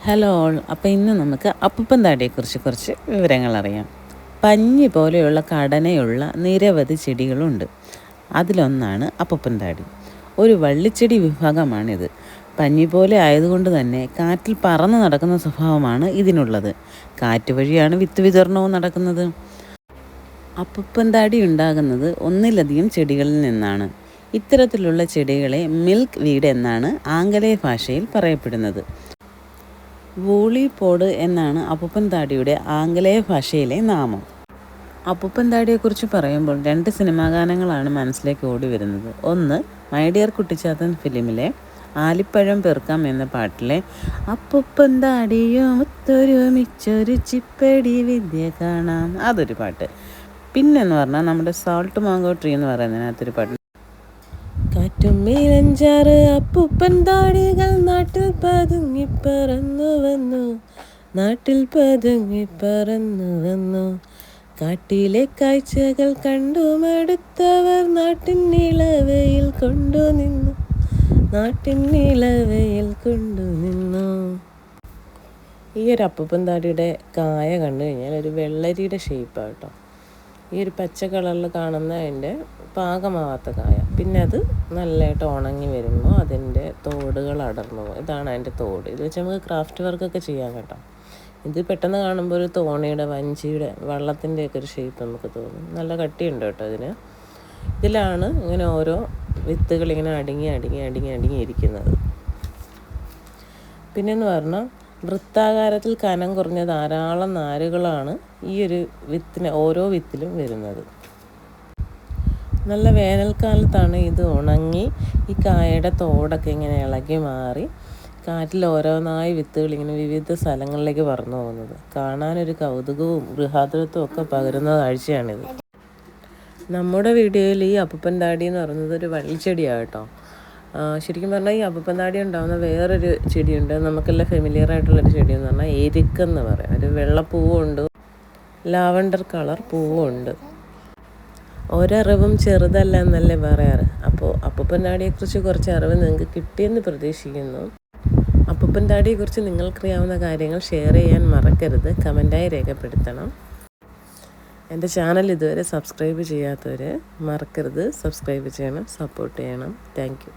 Hello all. അപ്പോൾ ഇന്ന് നമുക്ക് അപ്പൂപ്പൻ താടിയെക്കുറിച്ച് കുറച്ച് വിവരങ്ങൾ അറിയാം. പഞ്ഞി പോലെയുള്ള ഘടനയുള്ള നിരവധി ചെടികളുണ്ട്. അതിലൊന്നാണ് അപ്പൂപ്പൻ താടി. ഒരു വള്ളിച്ചെടി വിഭാഗമാണിത്. പഞ്ഞി പോലെ ആയതുകൊണ്ട് തന്നെ കാറ്റിൽ പറന്ന് നടക്കുന്ന സ്വഭാവമാണ് ഇതിനുള്ളത്. കാറ്റ് വഴിയാണ് വിത്ത് വിതരണവും നടക്കുന്നത്. അപ്പൂപ്പൻ താടി ഉണ്ടാകുന്നത് ഒന്നിലധികം ചെടികളിൽ നിന്നാണ്. ഇത്തരത്തിലുള്ള ചെടികളെ മിൽക്ക് വീഡ് എന്നാണ് ആംഗലേയ ഭാഷയിൽ പറയപ്പെടുന്നത്. വൂളി പോഡ് എന്നാണ് അപ്പൂപ്പൻ താടിയുടെ ആംഗലേയ ഭാഷയിലെ നാമം. അപ്പൂപ്പൻ താടിയെക്കുറിച്ച് പറയുമ്പോൾ 2 സിനിമാ ഗാനങ്ങളാണ് മനസ്സിലേക്ക് ഓടി വരുന്നത്. ഒന്ന് മൈ ഡിയർ കുട്ടിച്ചാത്തൻ ഫിലിമിലെ ആലിപ്പഴം പെറുക്കാം എന്ന പാട്ടിലെ അപ്പൂപ്പൻ താടിയോ ഒത്തൊരുമിച്ചൊരു ചിപ്പടി വിദ്യ കാണാം, അതൊരു പാട്ട്. പിന്നെന്ന് പറഞ്ഞാൽ നമ്മുടെ സോൾട്ട് മാംഗോ ട്രീ എന്ന് പറയുന്നതിനകത്തൊരു പാട്ട്. കാറ്റും മേലഞ്ചാറ് അപ്പൂപ്പൻ താടികൾ നാട്ടിൽ പതുങ്ങി പറന്നു വന്നു, നാട്ടിൽ പതുങ്ങി പറന്നു വന്നു. കാട്ടിലെ കാഴ്ചകൾ കണ്ടു മടുത്തവർ നാട്ടിൻ നിളവയിൽ കൊണ്ടുനിന്നു, നാട്ടിൻ നിളവയിൽ കൊണ്ടുനിന്നു. ഈ ഒരു അപ്പൂപ്പൻ താടിയുടെ കായ കണ്ടു കഴിഞ്ഞാൽ ഒരു വെള്ളരിയുടെ ഷേപ്പാണ് കേട്ടോ. ഈ ഒരു പച്ച കളറിൽ കാണുന്ന അതിൻ്റെ പാകമാവാത്ത കായ. പിന്നെ അത് നല്ലതായിട്ട് ഉണങ്ങി വരുമ്പോൾ അതിൻ്റെ തോടുകൾ അടർന്നു പോകും. ഇതാണ് അതിൻ്റെ തോട്. ഇത് വെച്ച് നമുക്ക് ക്രാഫ്റ്റ് വർക്കൊക്കെ ചെയ്യാം കേട്ടോ. ഇത് പെട്ടെന്ന് കാണുമ്പോൾ ഒരു തോണിയുടെ, വഞ്ചിയുടെ, വള്ളത്തിൻ്റെയൊക്കെ ഒരു ഷേപ്പ് നമുക്ക് തോന്നും. നല്ല കട്ടിയുണ്ട് കേട്ടോ ഇതിന്. ഇതിലാണ് ഇങ്ങനെ ഓരോ വിത്തുകൾ ഇങ്ങനെ അടുങ്ങി ഇരിക്കുന്നത്. പിന്നെന്ന് പറഞ്ഞാൽ വൃത്താകാരത്തിൽ കനം കുറഞ്ഞ ധാരാളം നാരുകളാണ് ഈ ഒരു ഓരോ വിത്തിലും വരുന്നത്. നല്ല വേനൽക്കാലത്താണ് ഇത് ഉണങ്ങി ഈ കായയുടെ തോടൊക്കെ ഇങ്ങനെ ഇളകി മാറി കാറ്റിൽ ഓരോന്നായി വിത്തുകൾ ഇങ്ങനെ വിവിധ സ്ഥലങ്ങളിലേക്ക് പറന്നു പോകുന്നത്. കാണാനൊരു കൗതുകവും ഗൃഹാതുരത്വവും ഒക്കെ പകരുന്ന കാഴ്ചയാണിത്. നമ്മുടെ വീഡിയോയിൽ ഈ അപ്പൂപ്പൻ താടി എന്ന് പറയുന്നത് ഒരു വള്ളിച്ചെടിയാണ് കേട്ടോ. ശരിക്കും പറഞ്ഞാൽ ഈ അപ്പൂപ്പൻ താടി ഉണ്ടാകുന്ന വേറൊരു ചെടിയുണ്ട്, നമുക്കെല്ലാം ഫെമിലിയർ ആയിട്ടുള്ളൊരു ചെടി എന്ന് പറഞ്ഞാൽ എരിക്കെന്ന് പറയാം. ഒരു വെള്ളപ്പൂവുണ്ട്, ലാവണ്ടർ കളർ പൂവുണ്ട്. ഒരറിവും ചെറുതല്ല എന്നല്ലേ പറയാറ്. അപ്പോൾ അപ്പൂപ്പൻ താടിയെക്കുറിച്ച് കുറച്ച് അറിവ് നിങ്ങൾക്ക് കിട്ടിയെന്ന് പ്രതീക്ഷിക്കുന്നു. അപ്പൂപ്പൻ താടിയെക്കുറിച്ച് നിങ്ങൾക്കറിയാവുന്ന കാര്യങ്ങൾ ഷെയർ ചെയ്യാൻ മറക്കരുത്, കമൻറ്റായി രേഖപ്പെടുത്തണം. എൻ്റെ ചാനൽ ഇതുവരെ സബ്സ്ക്രൈബ് ചെയ്യാത്തവർ മറക്കരുത്, സബ്സ്ക്രൈബ് ചെയ്യണം, സപ്പോർട്ട് ചെയ്യണം. Thank you.